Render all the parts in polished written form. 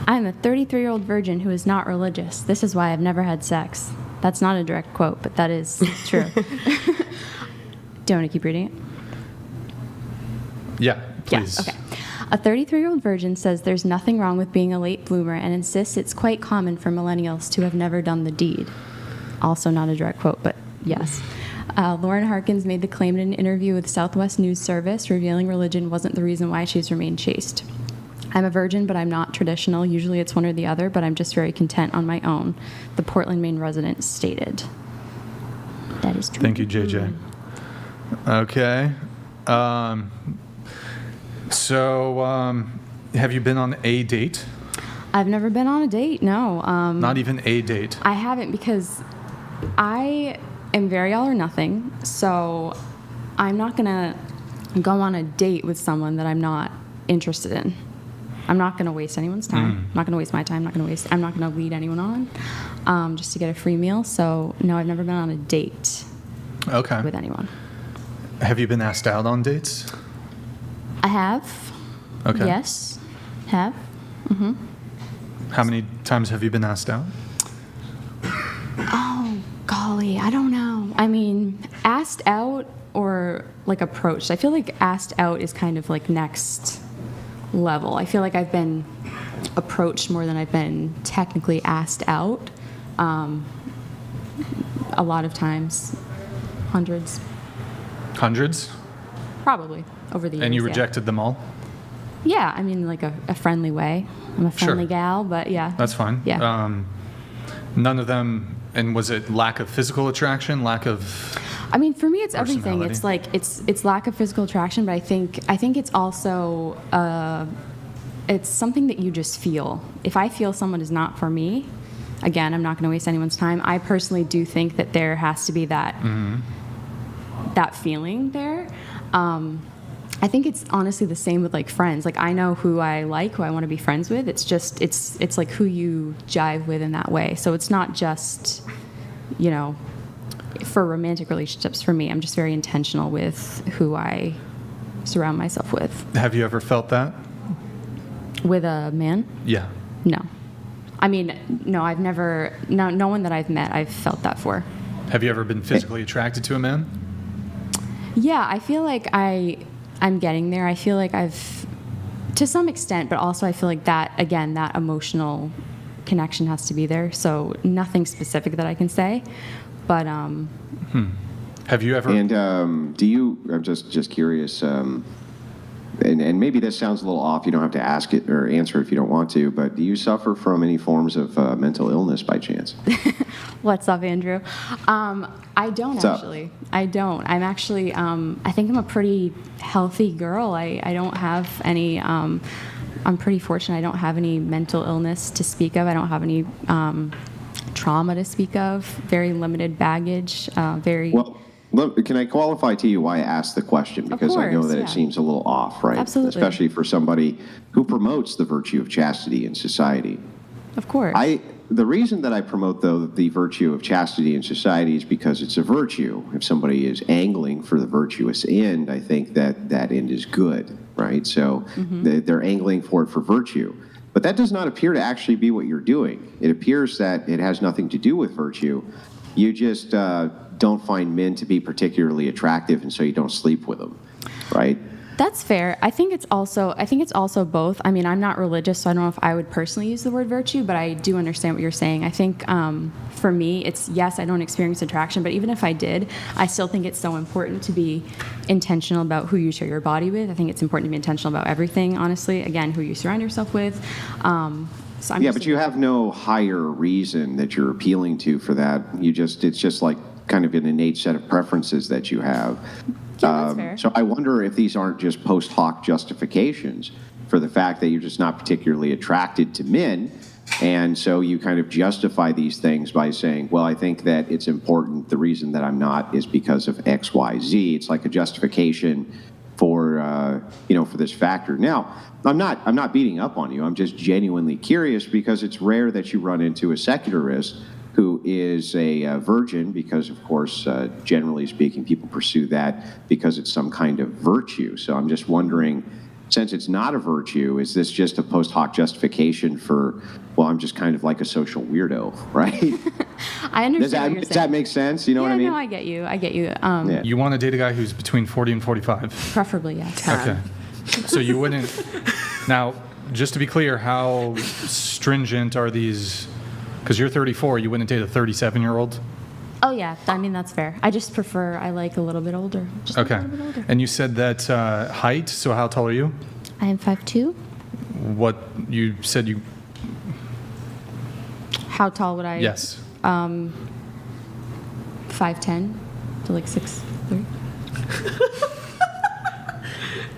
I'm a 33-year-old virgin who is not religious. This is why I've never had sex. That's not a direct quote, but that is true. Do you want to keep reading it? Yeah, please. Yeah, okay. A 33-year-old virgin says there's nothing wrong with being a late bloomer and insists it's quite common for millennials to have never done the deed. Also not a direct quote, but yes. Lauren Harkins made the claim in an interview with Southwest News Service, revealing religion wasn't the reason why she's remained chaste. I'm a virgin, but I'm not traditional. Usually it's one or the other, but I'm just very content on my own, the Portland, Maine resident stated. That is true. Thank you, JJ. Okay. So, have you been on a date? I've never been on a date, no. Not even a date? I haven't, because I am very all or nothing, so I'm not going to go on a date with someone that I'm not interested in. I'm not going to waste anyone's time. I'm not going to waste my time. I'm not going to lead anyone on just to get a free meal. So, no, I've never been on a date with anyone. Have you been asked out on dates? I have. Okay. Yes. Have. Mm-hmm. How many times have you been asked out? Oh, golly, I don't know. I mean, asked out or like approached. I feel like asked out is kind of like next level. I feel like I've been approached more than I've been technically asked out. A lot of times. Hundreds. Hundreds? Probably, over the years. And you rejected them all? Yeah, I mean, like a friendly way. I'm a friendly gal, but yeah. That's fine. Yeah. None of them, and was it lack of physical attraction, lack of I mean, for me, it's everything. It's like, it's lack of physical attraction, but I think it's also, it's something that you just feel. If I feel someone is not for me, again, I'm not going to waste anyone's time. I personally do think that there has to be that, that feeling there. I think it's honestly the same with like friends. Like I know who I like, who I want to be friends with. It's just it's like who you jive with in that way. So it's not just, you know, for romantic relationships. For me, I'm just very intentional with who I surround myself with. Have you ever felt that? With a man? Yeah. No. I mean, no, I've never, no one that I've met I've felt that for. Have you ever been physically attracted to a man? Yeah, I feel like I'm getting there. I feel like I've, to some extent, but also I feel like that, again, that emotional connection has to be there. So nothing specific that I can say, but Have you ever? And do you? I'm just curious. And maybe this sounds a little off. You don't have to ask it or answer if you don't want to. But do you suffer from any forms of mental illness by chance? What's up, Andrew? I don't What's actually. Up? I don't. I'm actually. I think I'm a pretty healthy girl. I don't have any. I'm pretty fortunate. I don't have any mental illness to speak of. I don't have any trauma to speak of. Very limited baggage. Very. Well, can I qualify to you why I asked the question? Because I know that it seems a little off, right? Absolutely. Especially for somebody who promotes the virtue of chastity in society. Of course. The reason that I promote, though, the virtue of chastity in society is because it's a virtue. If somebody is angling for the virtuous end, I think that that end is good, right? So they're angling for it for virtue. But that does not appear to actually be what you're doing. It appears that it has nothing to do with virtue. You just don't find men to be particularly attractive, and so you don't sleep with them, right? That's fair. I think it's also both. I mean, I'm not religious, so I don't know if I would personally use the word virtue, but I do understand what you're saying. I think for me, it's, yes, I don't experience attraction, but even if I did, I still think it's so important to be intentional about who you share your body with. I think it's important to be intentional about everything, honestly. Again, who you surround yourself with. So but you have no higher reason that you're appealing to for that. It's just like kind of an innate set of preferences that you have. Yeah, that's fair. So I wonder if these aren't just post hoc justifications for the fact that you're just not particularly attracted to men. And so you kind of justify these things by saying, well, I think that it's important. The reason that I'm not is because of X, Y, Z. It's like a justification for, for this factor. Now, I'm not beating up on you. I'm just genuinely curious because it's rare that you run into a secularist who is a virgin because, of course, generally speaking, people pursue that because it's some kind of virtue. So I'm just wondering since it's not a virtue, is this just a post hoc justification for, well, I'm just kind of like a social weirdo, right? I understand Does what you're that saying. make sense? You know Yeah, what I mean? no, I get you. Yeah. You want to date a guy who's between 40 and 45. Preferably, yes. Okay. So you wouldn't. Now, just to be clear, how stringent are these? Because you're 34, you wouldn't date a 37-year-old? Oh, yeah. I mean, that's fair. I like a little bit older. Just Okay. a little bit older. And you said that height, so how tall are you? I am 5'2". What you said you. How tall would I? Yes. 5'10" to like 6'3".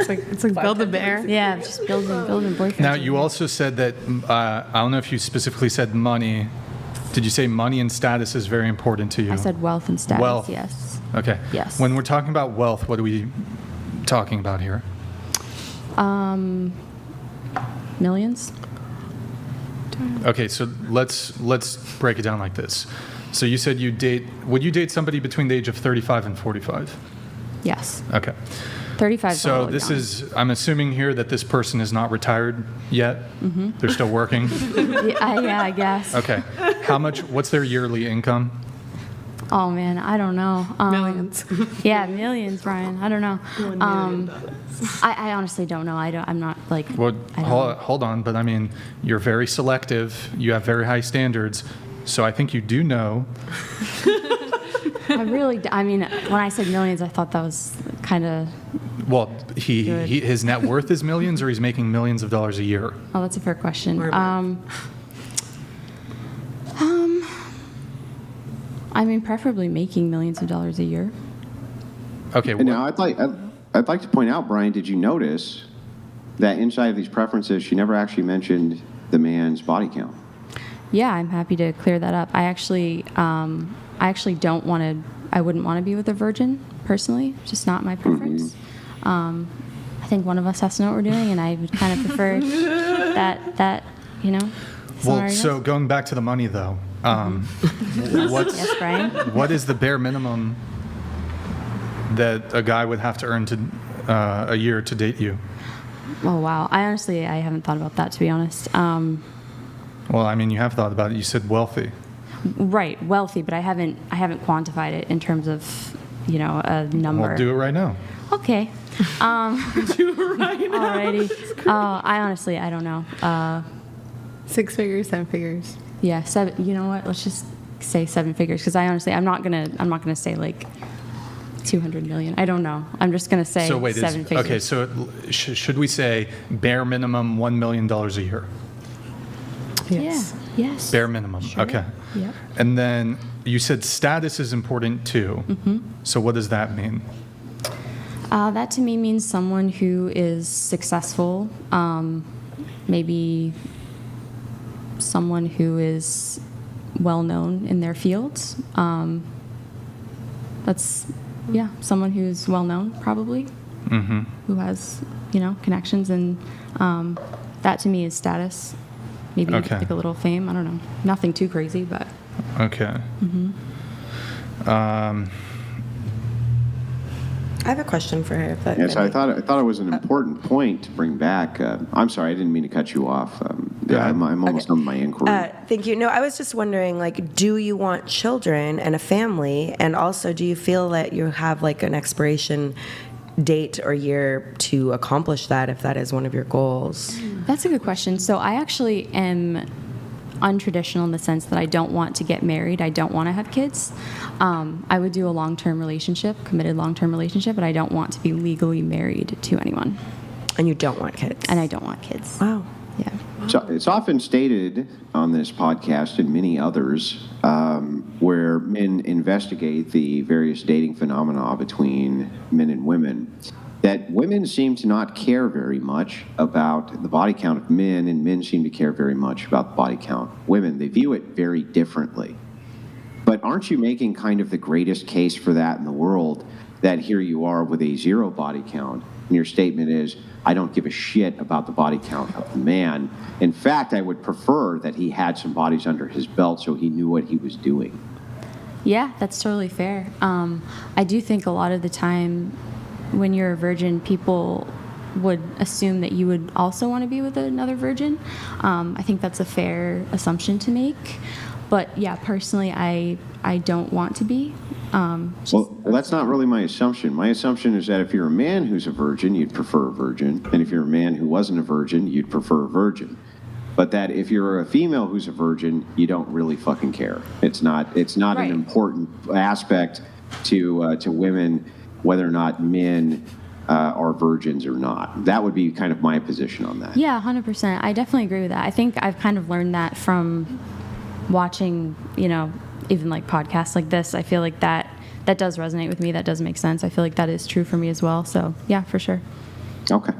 It's like Build a Bear. Yeah, just building boyfriends. Now, you also said that, I don't know if you specifically said money. Did you say money and status is very important to you? I said wealth and status. Wealth. Yes. Okay. Yes. When we're talking about wealth, what are we talking about here? Millions. Okay, so let's break it down like this. So you said would you date somebody between the age of 35 and 45? Yes. Okay. 35. 's a So little this young. I'm assuming here that this person is not retired yet? Mm-hmm. They're still working? Yeah, I guess. Okay. What's their yearly income? Oh man, I don't know. Millions. Yeah, millions, Brian. I don't know. I honestly don't know. I'm not like. Well, I don't- hold on, but I mean, you're very selective. You have very high standards. So I think you do know. I really. I mean, when I said millions, I thought that was kind of. Well, Good. his net worth is millions, or he's making millions of dollars a year. Oh, that's a fair question. Or- I mean, preferably making millions of dollars a year. Okay. And now I'd like to point out, Brian, did you notice that inside of these preferences, she never actually mentioned the man's body count? Yeah, I'm happy to clear that up. I actually don't want to. I wouldn't want to be with a virgin personally. Just not my preference. I think one of us has to know what we're doing, and I would kind of prefer that someone Well, already so knows. going back to the money, though, Yes, Brian. what is the bare minimum that a guy would have to earn a year to date you? Oh wow. I haven't thought about that, to be honest. Well, I mean, you have thought about it. You said wealthy. Right, wealthy, but I haven't quantified it in terms of a number. Well, do it right now. Okay. Do it right now. Alrighty. I don't know. 6 figures, 7 figures. Yeah, 7. You know what? Let's just say 7 figures, because I'm not gonna say like 200 million. I don't know. I'm just gonna say So wait, 7 figures. okay. So should we say bare minimum $1 million a year? Yes. Yeah. Yes. Bare minimum. Sure. Okay. Yep. And then you said status is important too. Mm-hmm. So what does that mean? That to me means someone who is successful, maybe someone who is well known in their fields. Someone who's well known probably, who has connections, and that to me is status. Maybe Okay. like a little fame. I don't know. Nothing too crazy, but Okay. I have a question for her. Yes, I thought it was an important point to bring back. I'm sorry, I didn't mean to cut you off. I'm almost done with my inquiry. Thank you. No, I was just wondering, like, do you want children and a family? And also, do you feel that you have, like, an expiration date or year to accomplish that, if that is one of your goals? that's a good question. So I actually am untraditional in the sense that I don't want to get married. I don't want to have kids. I would do a long-term relationship, committed long-term relationship, but I don't want to be legally married to anyone. And you don't want kids? And I don't want kids. Wow. Yeah. So it's often stated on this podcast and many others where men investigate the various dating phenomena between men and women, that women seem to not care very much about the body count of men, and men seem to care very much about the body count of women. They view it very differently. But aren't you making kind of the greatest case for that in the world, that here you are with a 0 body count, and your statement is, I don't give a shit about the body count of the man. In fact, I would prefer that he had some bodies under his belt so he knew what he was doing. Yeah, that's totally fair. I do think a lot of the time when you're a virgin, people would assume that you would also want to be with another virgin. I think that's a fair assumption to make. But yeah, personally, I don't want to be. Well, that's not really my assumption. My assumption is that if you're a man who's a virgin, you'd prefer a virgin. And if you're a man who wasn't a virgin, you'd prefer a virgin. But that if you're a female who's a virgin, you don't really fucking care. It's not Right. an important aspect to women whether or not men are virgins or not. That would be kind of my position on that. Yeah, 100%. I definitely agree with that. I think I've kind of learned that from watching, even like podcasts like this. I feel like that does resonate with me. That does make sense. I feel like that is true for me as well. So yeah, for sure. Okay.